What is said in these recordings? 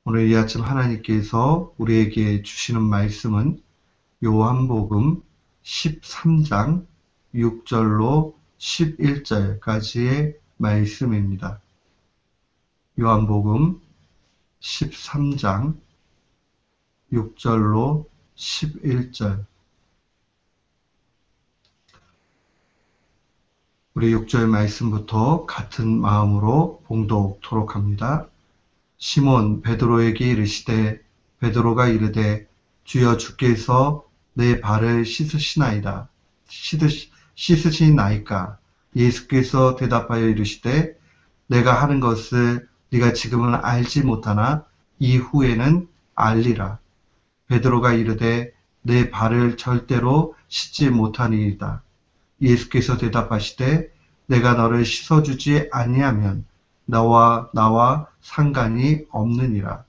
오늘 이 아침 하나님께서 우리에게 주시는 말씀은 요한복음 13장 6절로 11절까지의 말씀입니다. 요한복음 13장 6절로 11절. 우리 6절 말씀부터 같은 마음으로 봉독토록 합니다. 시몬 베드로에게 이르시되 베드로가 이르되 주여 주께서 내 발을 씻으시나이다. 씻으시나이까? 예수께서 대답하여 이르시되 내가 하는 것을 네가 지금은 알지 못하나 이후에는 알리라. 베드로가 이르되 내 발을 절대로 씻지 못하니이다. 예수께서 대답하시되 내가 너를 씻어주지 아니하면 나와 상관이 없느니라.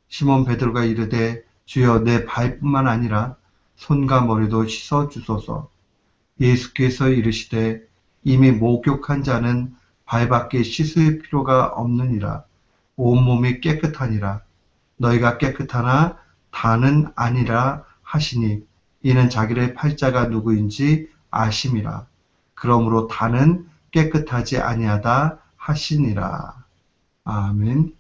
시몬 베드로가 이르되 주여 내 발뿐만 아니라 손과 머리도 씻어주소서. 예수께서 이르시되 이미 목욕한 자는 발밖에 씻을 필요가 없느니라. 온몸이 깨끗하니라. 너희가 깨끗하나 다는 아니라 하시니 이는 자기를 팔자가 누구인지 아심이라. 그러므로 다는 깨끗하지 아니하다 하시니라. 아멘.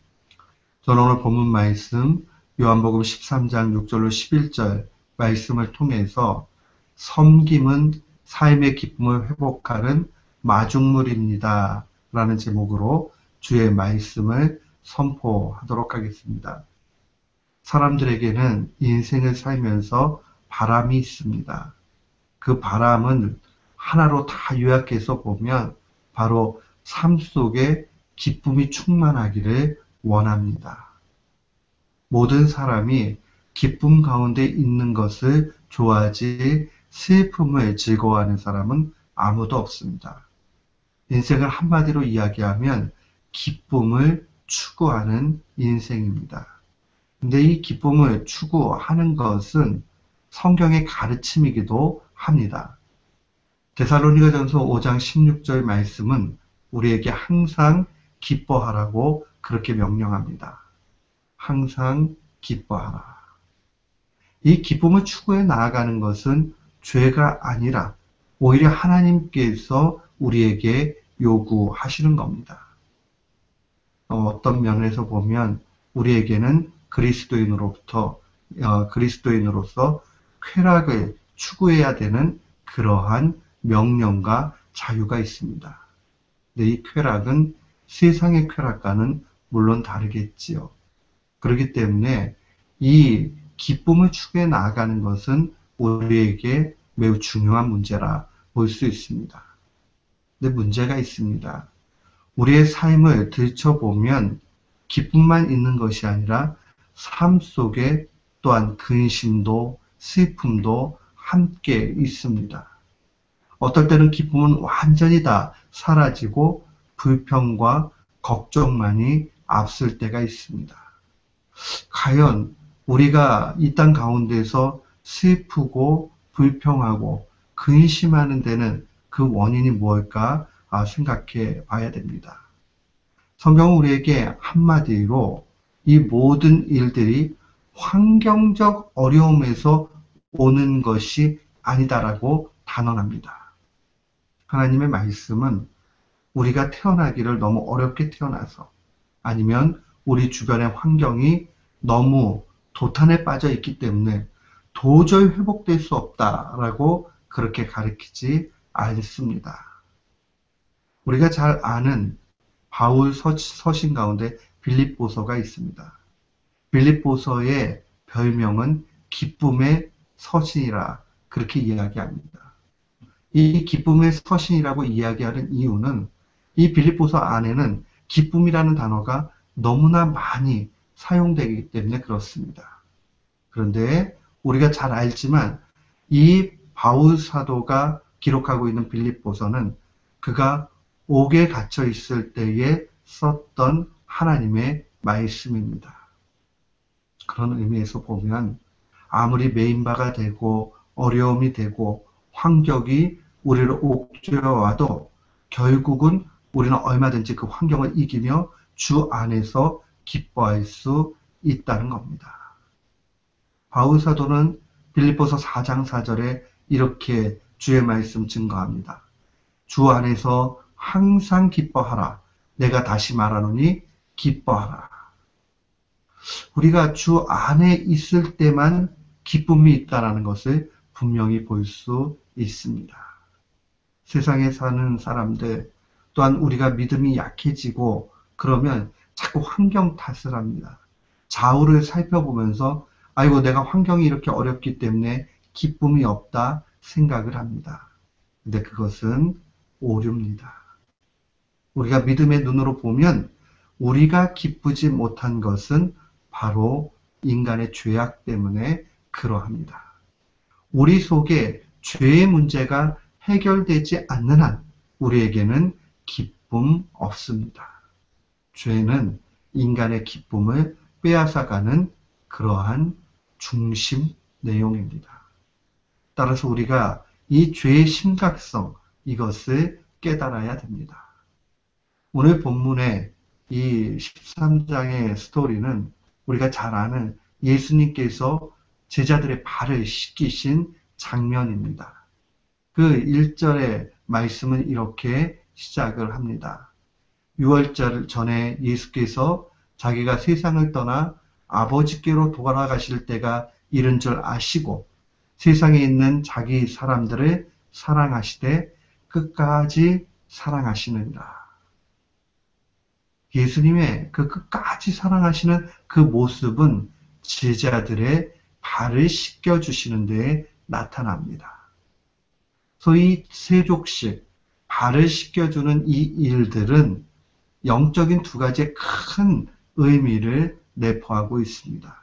저는 오늘 본문 말씀 요한복음 13장 6절로 11절 말씀을 통해서 섬김은 삶의 기쁨을 회복하는 마중물입니다 라는 제목으로 주의 말씀을 선포하도록 하겠습니다. 사람들에게는 인생을 살면서 바람이 있습니다. 그 바람은 하나로 다 요약해서 보면 바로 삶 속에 기쁨이 충만하기를 원합니다. 모든 사람이 기쁨 가운데 있는 것을 좋아하지 슬픔을 즐거워하는 사람은 아무도 없습니다. 인생을 한마디로 이야기하면 기쁨을 추구하는 인생입니다. 근데 이 기쁨을 추구하는 것은 성경의 가르침이기도 합니다. 데살로니가전서 5장 16절 말씀은 우리에게 항상 기뻐하라고 그렇게 명령합니다. 항상 기뻐하라. 이 기쁨을 추구해 나아가는 것은 죄가 아니라 오히려 하나님께서 우리에게 요구하시는 겁니다. 어떤 면에서 보면 우리에게는 그리스도인으로서 쾌락을 추구해야 되는 그러한 명령과 자유가 있습니다. 근데 이 쾌락은 세상의 쾌락과는 물론 다르겠지요. 그렇기 때문에 이 기쁨을 추구해 나아가는 것은 우리에게 매우 중요한 문제라 볼 수 있습니다. 근데 문제가 있습니다. 우리의 삶을 들춰보면 기쁨만 있는 것이 아니라 삶 속에 또한 근심도 슬픔도 함께 있습니다. 어떨 때는 기쁨은 완전히 다 사라지고 불평과 걱정만이 앞설 때가 있습니다. 과연 우리가 이 땅 가운데서 슬프고 불평하고 근심하는 데는 그 원인이 무엇일까 생각해 봐야 됩니다. 성경은 우리에게 한마디로 이 모든 일들이 환경적 어려움에서 오는 것이 아니다라고 단언합니다. 하나님의 말씀은 우리가 태어나기를 너무 어렵게 태어나서 아니면 우리 주변의 환경이 너무 도탄에 빠져 있기 때문에 도저히 회복될 수 없다라고 그렇게 가르치지 않습니다. 우리가 잘 아는 바울 서신 가운데 빌립보서가 있습니다. 빌립보서의 별명은 기쁨의 서신이라 그렇게 이야기합니다. 이 기쁨의 서신이라고 이야기하는 이유는 이 빌립보서 안에는 기쁨이라는 단어가 너무나 많이 사용되기 때문에 그렇습니다. 그런데 우리가 잘 알지만 이 바울 사도가 기록하고 있는 빌립보서는 그가 옥에 갇혀 있을 때에 썼던 하나님의 말씀입니다. 그런 의미에서 보면 아무리 메인바가 되고 어려움이 되고 환경이 우리를 옥죄어와도 결국은 우리는 얼마든지 그 환경을 이기며 주 안에서 기뻐할 수 있다는 겁니다. 바울 사도는 빌립보서 4장 4절에 이렇게 주의 말씀 증거합니다. 주 안에서 항상 기뻐하라. 내가 다시 말하노니 기뻐하라. 우리가 주 안에 있을 때만 기쁨이 있다는 것을 분명히 볼 수 있습니다. 세상에 사는 사람들, 또한 우리가 믿음이 약해지고 그러면 자꾸 환경 탓을 합니다. 좌우를 살펴보면서 아이고 내가 환경이 이렇게 어렵기 때문에 기쁨이 없다 생각을 합니다. 근데 그것은 오류입니다. 우리가 믿음의 눈으로 보면 우리가 기쁘지 못한 것은 바로 인간의 죄악 때문에 그러합니다. 우리 속에 죄의 문제가 해결되지 않는 한 우리에게는 기쁨 없습니다. 죄는 인간의 기쁨을 빼앗아가는 그러한 중심 내용입니다. 따라서 우리가 이 죄의 심각성, 이것을 깨달아야 됩니다. 오늘 본문의 이 13장의 스토리는 우리가 잘 아는 예수님께서 제자들의 발을 씻기신 장면입니다. 그 1절의 말씀은 이렇게 시작을 합니다. 6월절 전에 예수께서 자기가 세상을 떠나 아버지께로 돌아가실 때가 이른 줄 아시고 세상에 있는 자기 사람들을 사랑하시되 끝까지 사랑하시느니라. 예수님의 그 끝까지 사랑하시는 그 모습은 제자들의 발을 씻겨주시는 데에 나타납니다. 소위 세족식, 발을 씻겨주는 이 일들은 영적인 두 가지의 큰 의미를 내포하고 있습니다.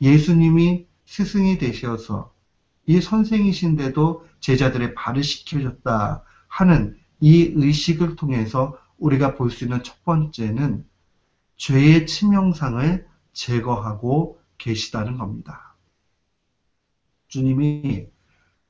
예수님이 스승이 되셔서 이 선생이신데도 제자들의 발을 씻겨줬다 하는 이 의식을 통해서 우리가 볼 수 있는 첫 번째는 죄의 치명상을 제거하고 계시다는 겁니다. 주님이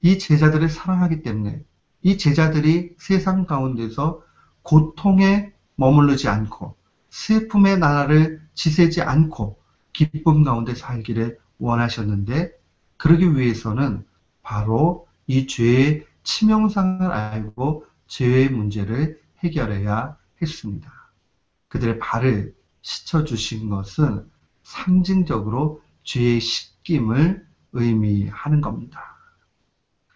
이 제자들을 사랑하기 때문에 이 제자들이 세상 가운데서 고통에 머무르지 않고 슬픔의 나라를 지새지 않고 기쁨 가운데 살기를 원하셨는데 그러기 위해서는 바로 이 죄의 치명상을 알고 죄의 문제를 해결해야 했습니다. 그들의 발을 씻어주신 것은 상징적으로 죄의 씻김을 의미하는 겁니다.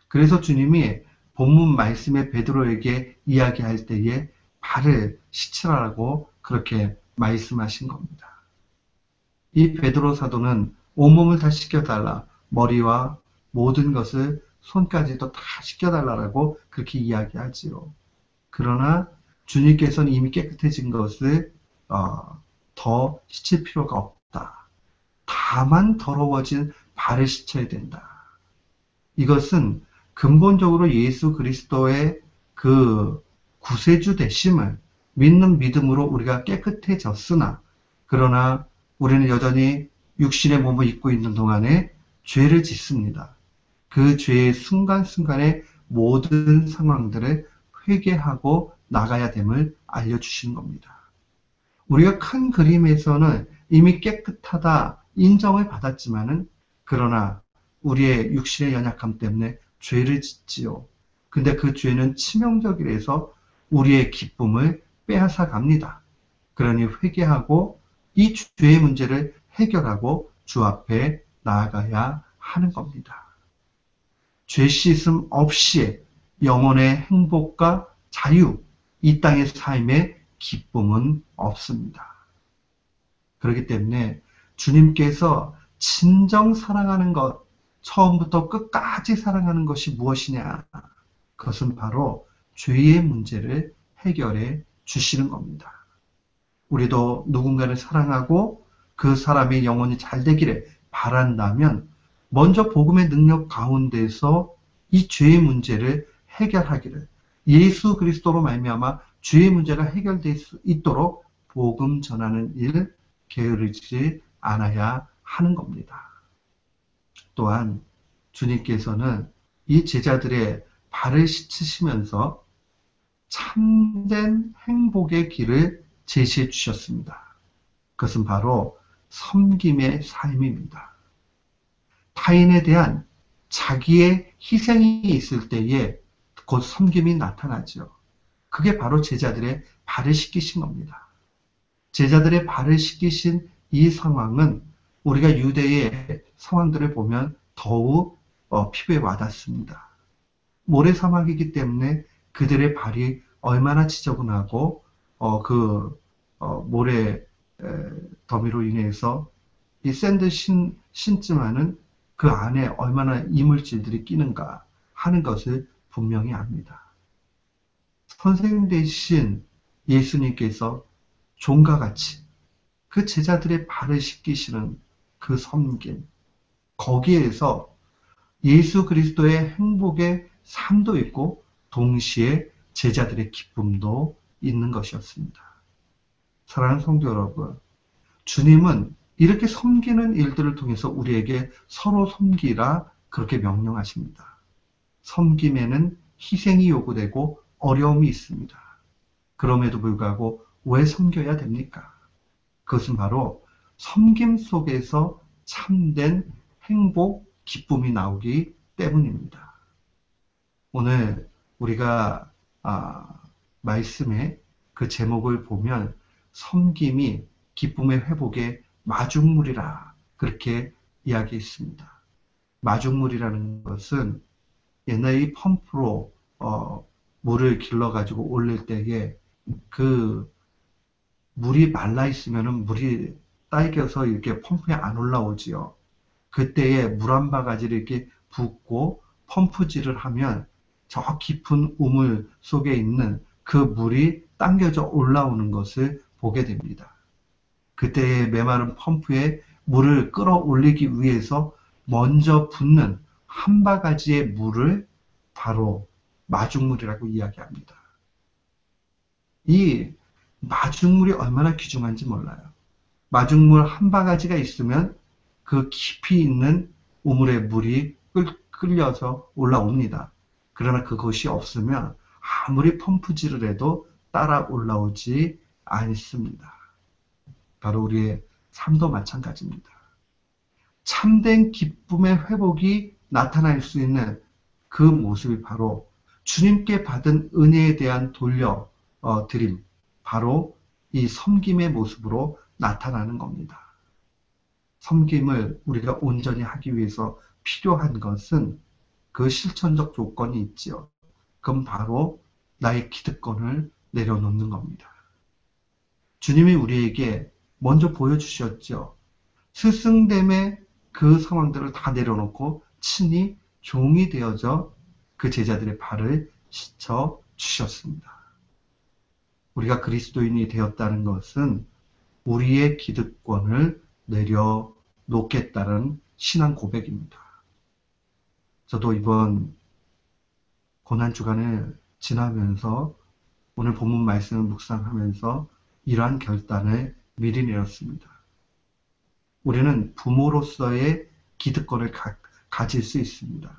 그래서 주님이 본문 말씀에 베드로에게 이야기할 때에 발을 씻으라고 그렇게 말씀하신 겁니다. 이 베드로 사도는 온몸을 다 씻겨달라, 머리와 모든 것을 손까지도 다 씻겨달라고 그렇게 이야기하지요. 그러나 주님께서는 이미 깨끗해진 것을 더 씻을 필요가 없다. 다만 더러워진 발을 씻어야 된다. 이것은 근본적으로 예수 그리스도의 그 구세주 되심을 믿는 믿음으로 우리가 깨끗해졌으나 그러나 우리는 여전히 육신의 몸을 입고 있는 동안에 죄를 짓습니다. 그 죄의 순간순간의 모든 상황들을 회개하고 나가야 됨을 알려주신 겁니다. 우리가 큰 그림에서는 이미 깨끗하다 인정을 받았지만은 그러나 우리의 육신의 연약함 때문에 죄를 짓지요. 근데 그 죄는 치명적이라서 우리의 기쁨을 빼앗아 갑니다. 그러니 회개하고 이 죄의 문제를 해결하고 주 앞에 나아가야 하는 겁니다. 죄 씻음 없이 영혼의 행복과 자유, 이 땅의 삶의 기쁨은 없습니다. 그렇기 때문에 주님께서 진정 사랑하는 것, 처음부터 끝까지 사랑하는 것이 무엇이냐? 그것은 바로 죄의 문제를 해결해 주시는 겁니다. 우리도 누군가를 사랑하고 그 사람의 영혼이 잘 되기를 바란다면 먼저 복음의 능력 가운데서 이 죄의 문제를 해결하기를 예수 그리스도로 말미암아 죄의 문제가 해결될 수 있도록 복음 전하는 일 게으르지 않아야 하는 겁니다. 또한 주님께서는 이 제자들의 발을 씻으시면서 참된 행복의 길을 제시해 주셨습니다. 그것은 바로 섬김의 삶입니다. 타인에 대한 자기의 희생이 있을 때에 곧 섬김이 나타나죠. 그게 바로 제자들의 발을 씻기신 겁니다. 제자들의 발을 씻기신 이 상황은 우리가 유대의 상황들을 보면 더욱 피부에 와닿습니다. 모래사막이기 때문에 그들의 발이 얼마나 지저분하고 모래 더미로 인해서 이 샌드 신지만은 그 안에 얼마나 이물질들이 끼는가 하는 것을 분명히 압니다. 선생님 되신 예수님께서 종과 같이 그 제자들의 발을 씻기시는 그 섬김, 거기에서 예수 그리스도의 행복의 삶도 있고 동시에 제자들의 기쁨도 있는 것이었습니다. 사랑하는 성도 여러분, 주님은 이렇게 섬기는 일들을 통해서 우리에게 서로 섬기라 그렇게 명령하십니다. 섬김에는 희생이 요구되고 어려움이 있습니다. 그럼에도 불구하고 왜 섬겨야 됩니까? 그것은 바로 섬김 속에서 참된 행복, 기쁨이 나오기 때문입니다. 오늘 우리가 말씀의 그 제목을 보면 섬김이 기쁨의 회복의 마중물이라 그렇게 이야기했습니다. 마중물이라는 것은 옛날에 이 펌프로 물을 길러가지고 올릴 때에 그 물이 말라 있으면은 물이 딸겨서 이렇게 펌프에 안 올라오지요. 그때에 물 한 바가지를 이렇게 붓고 펌프질을 하면 저 깊은 우물 속에 있는 그 물이 당겨져 올라오는 것을 보게 됩니다. 그때에 메마른 펌프에 물을 끌어올리기 위해서 먼저 붓는 한 바가지의 물을 바로 마중물이라고 이야기합니다. 이 마중물이 얼마나 귀중한지 몰라요. 마중물 한 바가지가 있으면 그 깊이 있는 우물의 물이 끌려서 올라옵니다. 그러나 그것이 없으면 아무리 펌프질을 해도 따라 올라오지 않습니다. 바로 우리의 삶도 마찬가지입니다. 참된 기쁨의 회복이 나타날 수 있는 그 모습이 바로 주님께 받은 은혜에 대한 돌려드림, 바로 이 섬김의 모습으로 나타나는 겁니다. 섬김을 우리가 온전히 하기 위해서 필요한 것은 그 실천적 조건이 있지요. 그건 바로 나의 기득권을 내려놓는 겁니다. 주님이 우리에게 먼저 보여주셨죠. 스승됨의 그 상황들을 다 내려놓고 친히 종이 되어져 그 제자들의 발을 씻어 주셨습니다. 우리가 그리스도인이 되었다는 것은 우리의 기득권을 내려놓겠다는 신앙 고백입니다. 저도 이번 고난주간을 지나면서 오늘 본문 말씀을 묵상하면서 이러한 결단을 미리 내렸습니다. 우리는 부모로서의 기득권을 가질 수 있습니다.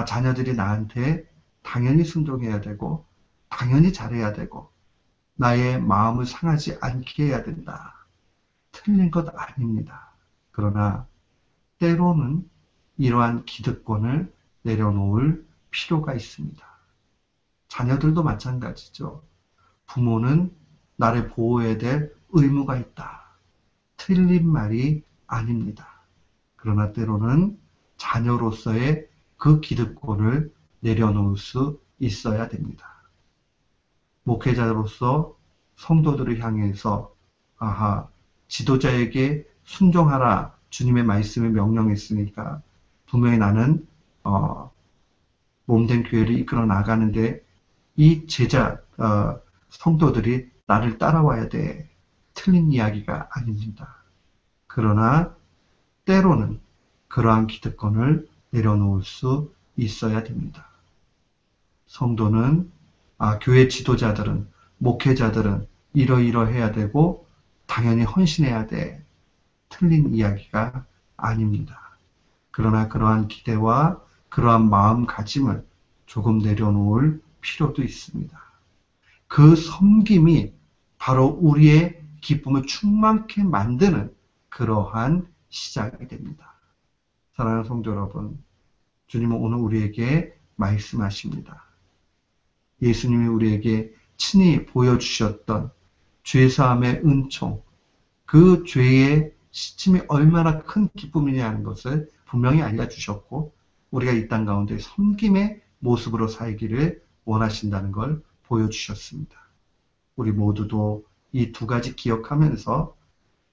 자녀들이 나한테 당연히 순종해야 되고 당연히 잘해야 되고 나의 마음을 상하지 않게 해야 된다. 틀린 것 아닙니다. 그러나 때로는 이러한 기득권을 내려놓을 필요가 있습니다. 자녀들도 마찬가지죠. 부모는 나를 보호해야 될 의무가 있다. 틀린 말이 아닙니다. 그러나 때로는 자녀로서의 그 기득권을 내려놓을 수 있어야 됩니다. 목회자로서 성도들을 향해서 지도자에게 순종하라 주님의 말씀을 명령했으니까 분명히 나는 몸된 교회를 이끌어 나가는데 이 성도들이 나를 따라와야 돼. 틀린 이야기가 아닙니다. 그러나 때로는 그러한 기득권을 내려놓을 수 있어야 됩니다. 성도는 교회 지도자들은 목회자들은 이러이러해야 되고 당연히 헌신해야 돼. 틀린 이야기가 아닙니다. 그러나 그러한 기대와 그러한 마음가짐을 조금 내려놓을 필요도 있습니다. 그 섬김이 바로 우리의 기쁨을 충만케 만드는 그러한 시작이 됩니다. 사랑하는 성도 여러분, 주님은 오늘 우리에게 말씀하십니다. 예수님이 우리에게 친히 보여주셨던 죄사함의 은총, 그 죄의 시침이 얼마나 큰 기쁨이냐는 것을 분명히 알려주셨고, 우리가 이 땅 가운데 섬김의 모습으로 살기를 원하신다는 걸 보여주셨습니다. 우리 모두도 이 두 가지 기억하면서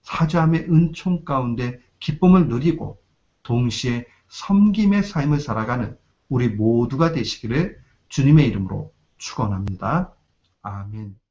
사죄함의 은총 가운데 기쁨을 누리고 동시에 섬김의 삶을 살아가는 우리 모두가 되시기를 주님의 이름으로 축원합니다. 아멘.